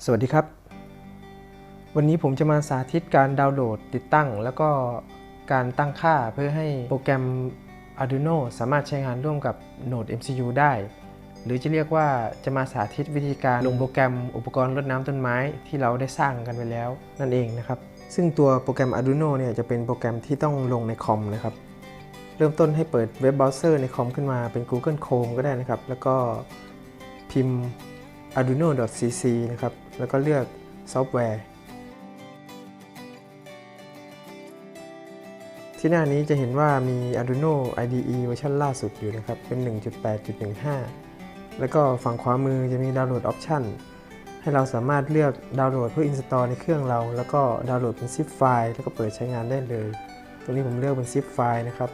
สวัสดีครับวันนี้ผมจะมาสาธิตการดาวน์โหลดติดตั้งแล้วก็การตั้งค่าเพื่อให้โปรแกรม Arduino สามารถใช้งานร่วมกับ Node MCU ได้หรือจะเรียกว่าจะมาสาธิตวิธีการลงโปรแกรมอุปกรณ์รดน้ำต้นไม้ที่เราได้สร้างกันไปแล้วนั่นเองนะครับซึ่งตัวโปรแกรม Arduino เนี่ยจะเป็นโปรแกรมที่ต้องลงในคอมนะครับเริ่มต้นให้เปิดเว็บเบราว์เซอร์ในคอมขึ้นมาเป็น Google Chrome ก็ได้นะครับแล้วก็พิมพ์ arduino.cc นะครับแล้วก็เลือกซอฟต์แวร์ที่หน้านี้จะเห็นว่ามี Arduino IDE เวอร์ชันล่าสุดอยู่นะครับเป็น 1.8.15 แล้วก็ฝั่งขวามือจะมีดาวน์โหลดออปชันให้เราสามารถเลือกดาวน์โหลดเพื่อ install ในเครื่องเราแล้วก็ดาวน์โหลดเป็น zip ไฟล์แล้วก็เปิดใช้งานได้เลยตรงนี้ผมเลือกเป็น zip ไฟล์นะครับ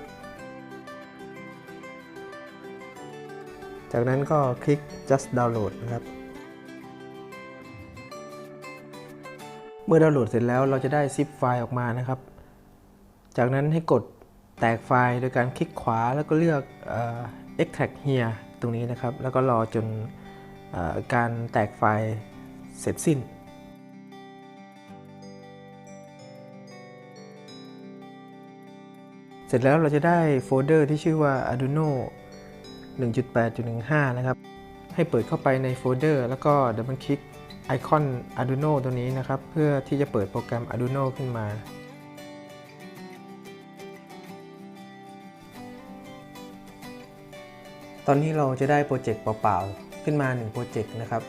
จากนั้นก็คลิก just download นะครับเมื่อดาวน์โหลดเสร็จแล้วเราจะได้ zip ไฟล์ออกมานะครับจากนั้นให้กดแตกไฟล์โดยการคลิกขวาแล้วก็เลือก extract here ตรงนี้นะครับแล้วก็รอจนการแตกไฟล์เสร็จสิ้นเสร็จแล้วเราจะได้โฟลเดอร์ที่ชื่อว่า Arduino 1.8.15 นะครับให้เปิดเข้าไปในโฟลเดอร์แล้วก็ดับเบิลคลิกไอคอน Arduino ตัวนี้นะครับเพื่อที่จะเปิดโปรแกรม Arduino ขึ้นมาตอนนี้เราจะได้โปรเจกต์เปล่าๆขึ้นมา1โปรเจกต์นะครับ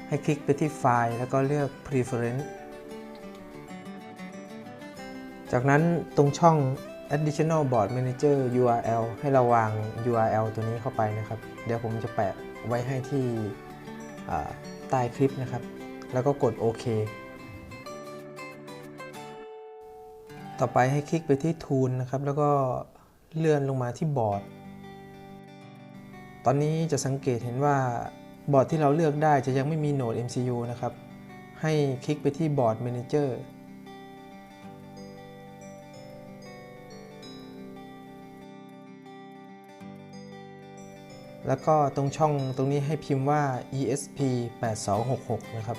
ให้คลิกไปที่ไฟล์แล้วก็เลือก Preference จากนั้นตรงช่อง Additional Board Manager URL ให้เราวาง URL ตัวนี้เข้าไปนะครับเดี๋ยวผมจะแปะไว้ให้ที่ใต้คลิปนะครับแล้วก็กดโอเคต่อไปให้คลิกไปที่ Tool นะครับแล้วก็เลื่อนลงมาที่บอร์ดตอนนี้จะสังเกตเห็นว่าบอร์ดที่เราเลือกได้จะยังไม่มี Node MCU นะครับให้คลิกไปที่ Board Managerแล้วก็ตรงช่องตรงนี้ให้พิมพ์ว่า ESP8266 นะครับ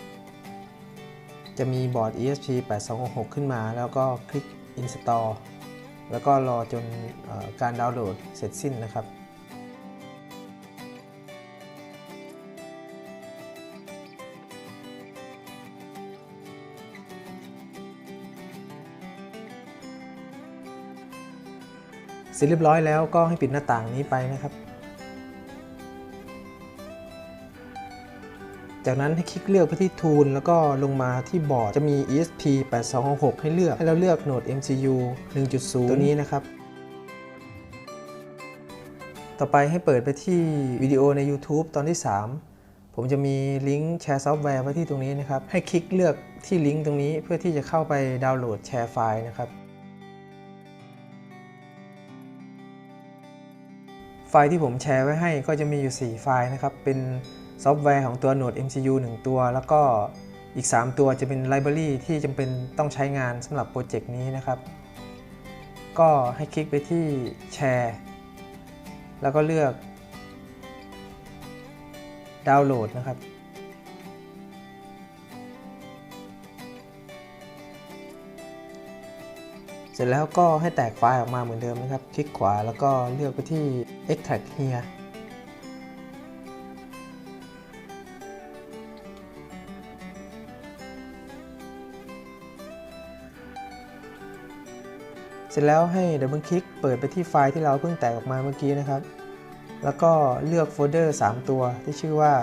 จะมีบอร์ด ESP8266 ขึ้นมาแล้วก็คลิก Install แล้วก็รอจนการดาวน์โหลดเสร็จสิ้นนะครับเสร็จเรียบร้อยแล้วก็ให้ปิดหน้าต่างนี้ไปนะครับจากนั้นให้คลิกเลือกไปที่ Tool แล้วก็ลงมาที่บอร์ดจะมี ESP8266 ให้เราเลือก Node MCU 1.0 ตัวนี้นะครับต่อไปให้เปิดไปที่วิดีโอใน YouTube ตอนที่ 3ผมจะมีลิงก์แชร์ซอฟต์แวร์ไว้ที่ตรงนี้นะครับให้คลิกเลือกที่ลิงก์ตรงนี้เพื่อที่จะเข้าไปดาวน์โหลดแชร์ไฟล์นะครับไฟล์ที่ผมแชร์ไว้ให้ก็จะมีอยู่4ไฟล์นะครับเป็นซอฟต์แวร์ของตัว Node MCU 1 ตัวแล้วก็อีก3ตัวจะเป็นไลบรารีที่จำเป็นต้องใช้งานสำหรับโปรเจกต์นี้นะครับก็ให้คลิกไปที่แชร์แล้วก็เลือกดาวน์โหลดนะครับเสร็จแล้วก็ให้แตกไฟล์ออกมาเหมือนเดิมนะครับคลิกขวาแล้วก็เลือกไปที่ extract hereเสร็จแล้วให้ดับเบิลคลิกเปิดไปที่ไฟล์ที่เราเพิ่งแตกออกมาเมื่อกี้นะครับแล้วก็เลือกโฟลเดอร์3ตัวที่ชื่อว่า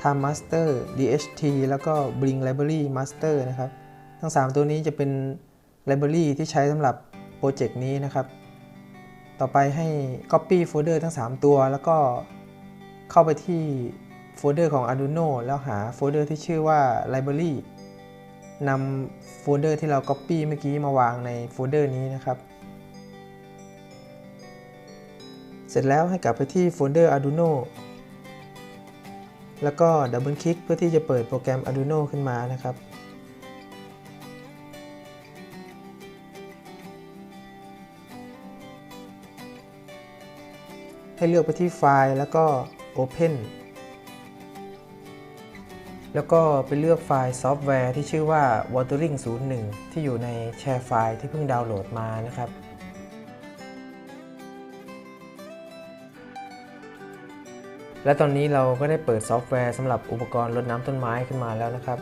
Time Master DHT แล้วก็ Bring Library Master นะครับทั้ง3ตัวนี้จะเป็น Library ที่ใช้สำหรับโปรเจกต์นี้นะครับต่อไปให้ Copy โฟลเดอร์ทั้ง3ตัวแล้วก็เข้าไปที่โฟลเดอร์ของ Arduino แล้วหาโฟลเดอร์ที่ชื่อว่า Libraryนำโฟลเดอร์ที่เรา Copy เมื่อกี้มาวางในโฟลเดอร์นี้นะครับเสร็จแล้วให้กลับไปที่โฟลเดอร์ Arduino แล้วก็ดับเบิลคลิกเพื่อที่จะเปิดโปรแกรม Arduino ขึ้นมานะครับให้เลือกไปที่ไฟล์แล้วก็ Open แล้วก็ไปเลือกไฟล์ซอฟต์แวร์ที่ชื่อว่า Watering 01 ที่อยู่ในแชร์ไฟล์ที่เพิ่งดาวน์โหลดมานะครับและตอนนี้เราก็ได้เปิดซอฟต์แวร์สำหรับอุปกรณ์รดน้ำต้นไม้ขึ้นมาแล้วนะครับ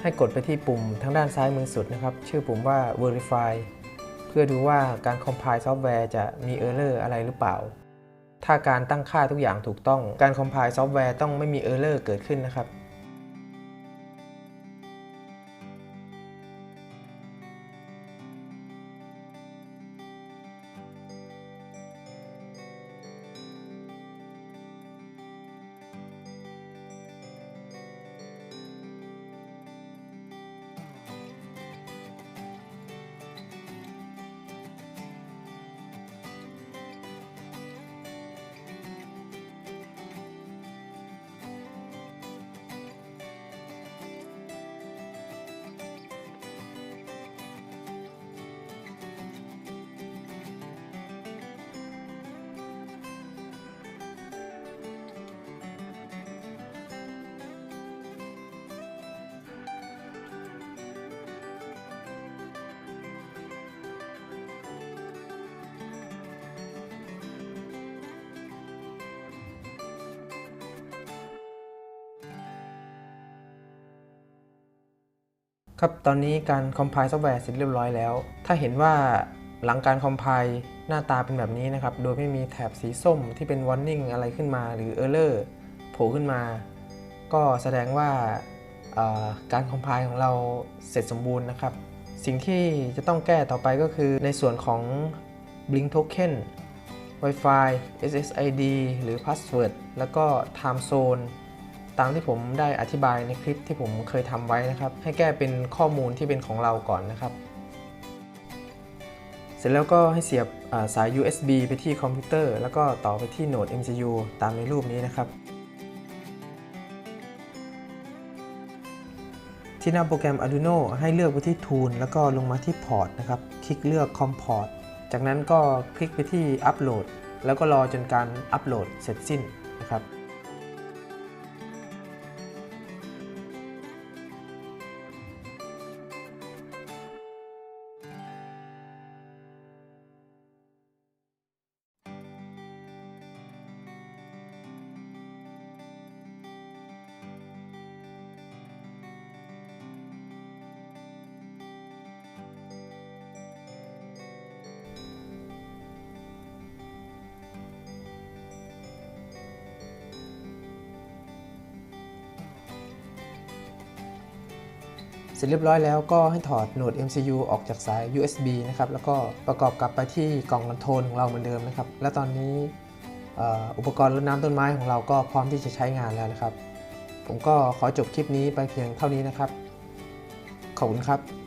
ให้กดไปที่ปุ่มทางด้านซ้ายมือสุดนะครับชื่อปุ่มว่า Verify เพื่อดูว่าการ compile ซอฟต์แวร์จะมี error อะไรหรือเปล่าถ้าการตั้งค่าทุกอย่างถูกต้องการ compile ซอฟต์แวร์ต้องไม่มี error เกิดขึ้นนะครับครับตอนนี้การ compile ซอฟต์แวร์เสร็จเรียบร้อยแล้วถ้าเห็นว่าหลังการ compile หน้าตาเป็นแบบนี้นะครับโดยไม่มีแถบสีส้มที่เป็น warning อะไรขึ้นมาหรือ error โผล่ขึ้นมาก็แสดงว่าการ compile ของเราเสร็จสมบูรณ์นะครับสิ่งที่จะต้องแก้ต่อไปก็คือในส่วนของ Blink Token Wi-Fi SSID หรือ Password แล้วก็ Time Zoneตามที่ผมได้อธิบายในคลิปที่ผมเคยทำไว้นะครับให้แก้เป็นข้อมูลที่เป็นของเราก่อนนะครับเสร็จแล้วก็ให้เสียบสาย USB ไปที่คอมพิวเตอร์แล้วก็ต่อไปที่โหนด MCU ตามในรูปนี้นะครับที่หน้าโปรแกรม Arduino ให้เลือกไปที่ Tool แล้วก็ลงมาที่ Port นะครับคลิกเลือก COM Port จากนั้นก็คลิกไปที่ Upload แล้วก็รอจนการอัปโหลดเสร็จสิ้นนะครับเสร็จเรียบร้อยแล้วก็ให้ถอดโหนด MCU ออกจากสาย USB นะครับแล้วก็ประกอบกลับไปที่กล่องคอนโทรลของเราเหมือนเดิมนะครับและตอนนี้อุปกรณ์รดน้ำต้นไม้ของเราก็พร้อมที่จะใช้งานแล้วนะครับผมก็ขอจบคลิปนี้ไปเพียงเท่านี้นะครับขอบคุณครับ